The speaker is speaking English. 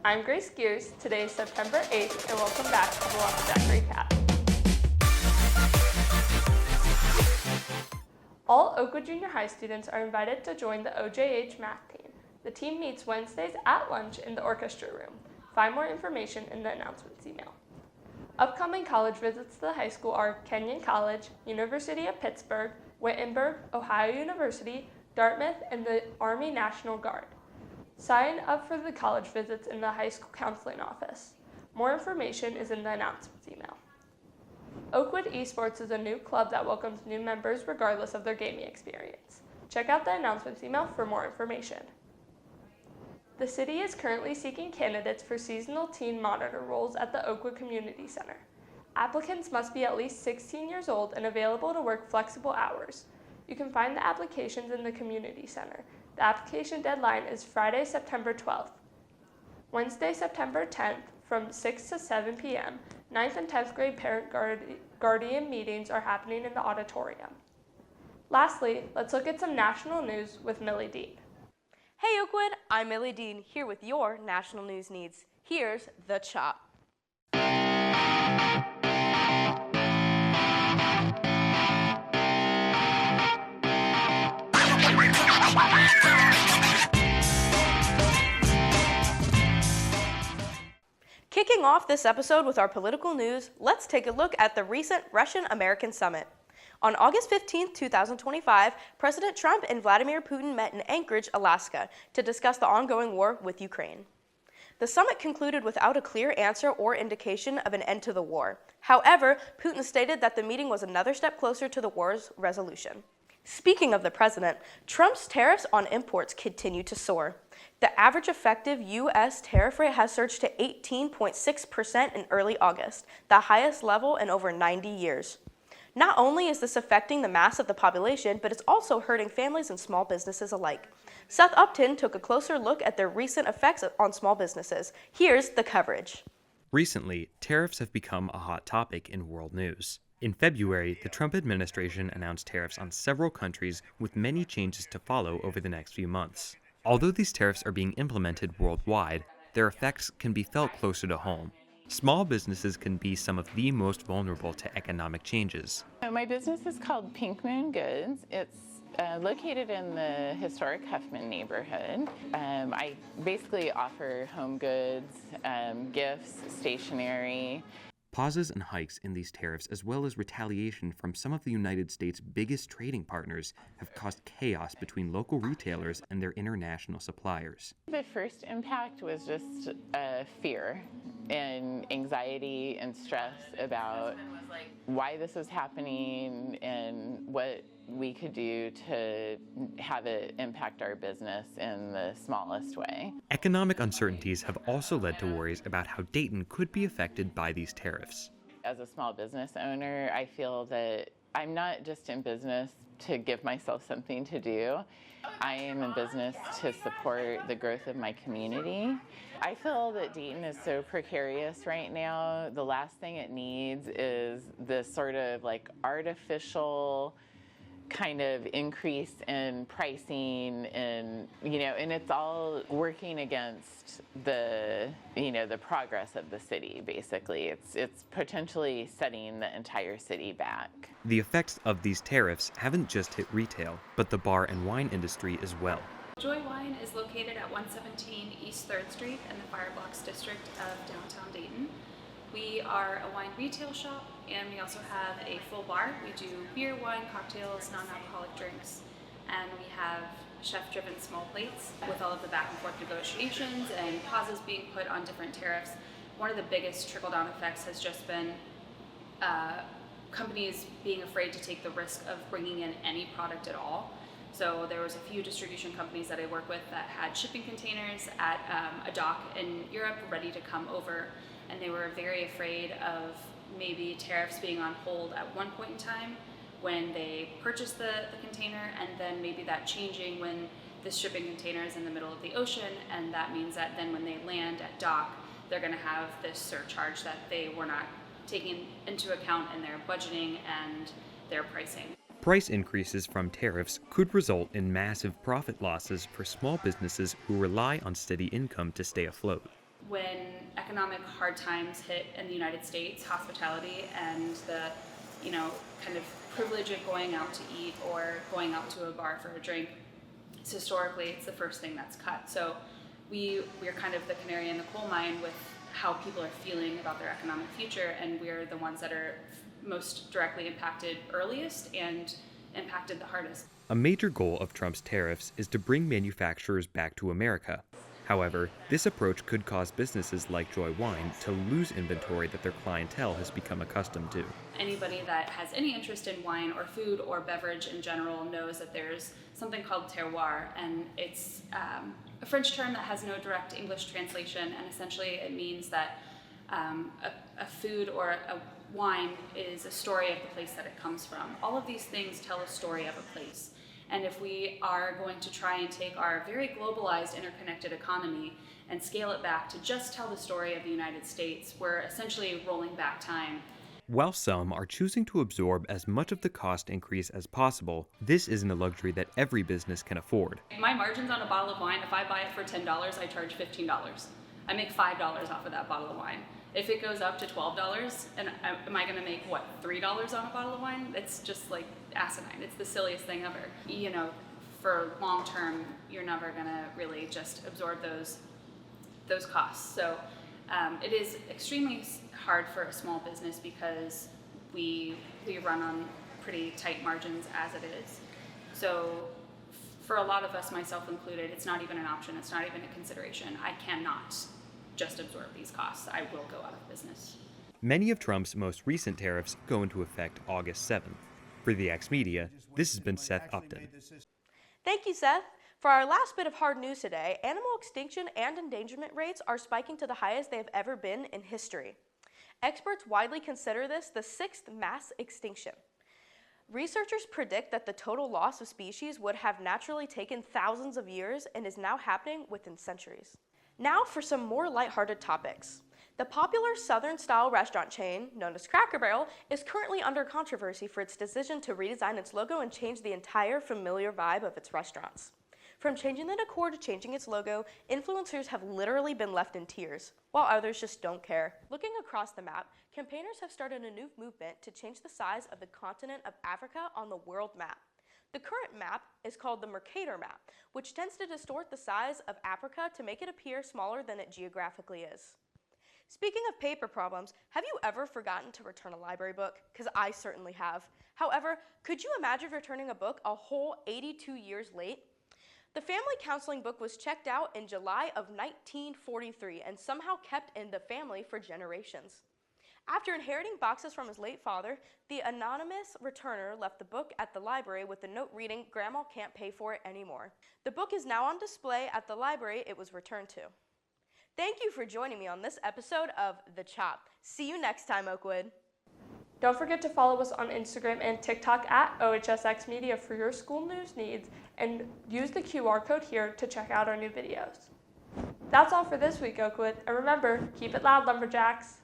I'm Grace Gears. Today is September 8th, and welcome back to the Lumberjack Recap. All Oakwood Junior High students are invited to join the OJH math team. The team meets Wednesdays at lunch in the orchestra room. Find more information in the announcements email. Upcoming college visits to the high school are Kenyon College, University of Pittsburgh, Wittenberg, Ohio University, Dartmouth, and the Army National Guard. Sign up for the college visits in the high school counseling office. More information is in the announcements email. Oakwood Esports is a new club that welcomes new members regardless of their gaming experience. Check out the announcements email for more information. The city is currently seeking candidates for seasonal teen monitor roles at the Oakwood Community Center. Applicants must be at least 16 years old and available to work flexible hours. You can find the applications in the Community Center. The application deadline is Friday, September 12th. Wednesday, September 10th, from 6 to 7 p.m., 9th and 10th grade parent-guardian meetings are happening in the auditorium. Lastly, let's look at some national news with Millie Dean. Hey Oakwood, I'm Millie Dean, here with your national news needs. Here's The Chop. Kicking off this episode with our political news, let's take a look at the recent Russian-American summit. On August 15, 2025, President Trump and Vladimir Putin met in Anchorage, Alaska, to discuss the ongoing war with Ukraine. The summit concluded without a clear answer or indication of an end to the war. However, Putin stated that the meeting was another step closer to the war's resolution. Speaking of the president, Trump's tariffs on imports continue to soar. The average effective U.S. tariff rate has surged to 18.6% in early August, the highest level in over 90 years. Not only is this affecting the mass of the population, but it's also hurting families and small businesses alike. Seth Upton took a closer look at the recent effects on small businesses. Here's the coverage. Recently, tariffs have become a hot topic in world news. In February, the Trump administration announced tariffs on several countries, with many changes to follow over the next few months. Although these tariffs are being implemented worldwide, their effects can be felt closer to home. Small businesses can be some of the most vulnerable to economic changes. My business is called Pink Moon Goods. It's located in the historic Huffman neighborhood. I basically offer home goods, gifts, stationery. Pauses and hikes in these tariffs, as well as retaliation from some of the United States' biggest trading partners, have caused chaos between local retailers and their international suppliers. The first impact was just fear and anxiety and stress about why this was happening and what we could do to have it impact our business in the smallest way. Economic uncertainties have also led to worries about how Dayton could be affected by these tariffs. As a small business owner, I feel that I'm not just in business to give myself something to do. I am in business to support the growth of my community. I feel that Dayton is so precarious right now. The last thing it needs is this sort of artificial kind of increase in pricing and it's all working against the progress of the city. Basically, it's potentially setting the entire city back. The effects of these tariffs haven't just hit retail, but the bar and wine industry as well. Joy Wine is located at 117 East 3rd Street in the Fireblocks district of downtown Dayton. We are a wine retail shop, and we also have a full bar. We do beer, wine, cocktails, non-alcoholic drinks, and we have chef-driven small plates with all of the back and forth negotiations and pauses being put on different tariffs. One of the biggest trickle-down effects has just been companies being afraid to take the risk of bringing in any product at all. So there was a few distribution companies that I work with that had shipping containers at a dock in Europe ready to come over, and they were very afraid of maybe tariffs being on hold at one point in time when they purchased the container, and then maybe that changing when this shipping container is in the middle of the ocean, and that means that then when they land at dock, they're going to have this surcharge that they were not taking into account in their budgeting and their pricing. Price increases from tariffs could result in massive profit losses for small businesses who rely on steady income to stay afloat. when economic hard times hit in the United States, hospitality and the, kind of privilege of going out to eat or going out to a bar for a drink, historically it's the first thing that's cut. So we're kind of the canary in the coal mine with how people are feeling about their economic future, and we're the ones that are most directly impacted earliest and impacted the hardest. A major goal of Trump's tariffs is to bring manufacturers back to America. However, this approach could cause businesses like Joy Wine to lose inventory that their clientele has become accustomed to. Anybody that has any interest in wine or food or beverage in general knows that there's something called terroir, and it's a French term that has no direct English translation, and essentially it means that a food or a wine is a story of the place that it comes from. All of these things tell a story of a place. And if we are going to try and take our very globalized, interconnected economy and scale it back to just tell the story of the United States, we're essentially rolling back time. While some are choosing to absorb as much of the cost increase as possible, this isn't a luxury that every business can afford. My margins on a bottle of wine, if I buy it for $10, I charge $15. I make $5 off of that bottle of wine. If it goes up to $12, and am I gonna make, what, $3 on a bottle of wine? It's just like asinine. It's the silliest thing ever. For long term, you're never gonna really just absorb those costs. So it is extremely hard for a small business because we run on pretty tight margins as it is. So for a lot of us, myself included, it's not even an option. It's not even a consideration. I cannot just absorb these costs. I will go out of business. Many of Trump's most recent tariffs go into effect August 7th. For the X Media, this has been Seth Upton. Thank you, Seth. For our last bit of hard news today, animal extinction and endangerment rates are spiking to the highest they have ever been in history. Experts widely consider this the 6th mass extinction. Researchers predict that the total loss of species would have naturally taken thousands of years and is now happening within centuries. Now for some more lighthearted topics. The popular Southern-style restaurant chain, known as Cracker Barrel, is currently under controversy for its decision to redesign its logo and change the entire familiar vibe of its restaurants. From changing the decor to changing its logo, influencers have literally been left in tears, while others just don't care. Looking across the map, campaigners have started a new movement to change the size of the continent of Africa on the world map. The current map is called the Mercator map, which tends to distort the size of Africa to make it appear smaller than it geographically is. Speaking of paper problems, have you ever forgotten to return a library book? Because I certainly have. However, could you imagine returning a book a whole 82 years late? The family counseling book was checked out in July of 1943 and somehow kept in the family for generations. After inheriting boxes from his late father, the anonymous returner left the book at the library with a note reading, "Grandma can't pay for it anymore." The book is now on display at the library it was returned to. Thank you for joining me on this episode of The Chop. See you next time, Oakwood. Don't forget to follow us on Instagram and TikTok at OHSX Media for your school news needs, and use the QR code here to check out our new videos. That's all for this week, Oakwood, and remember, keep it loud, Lumberjacks!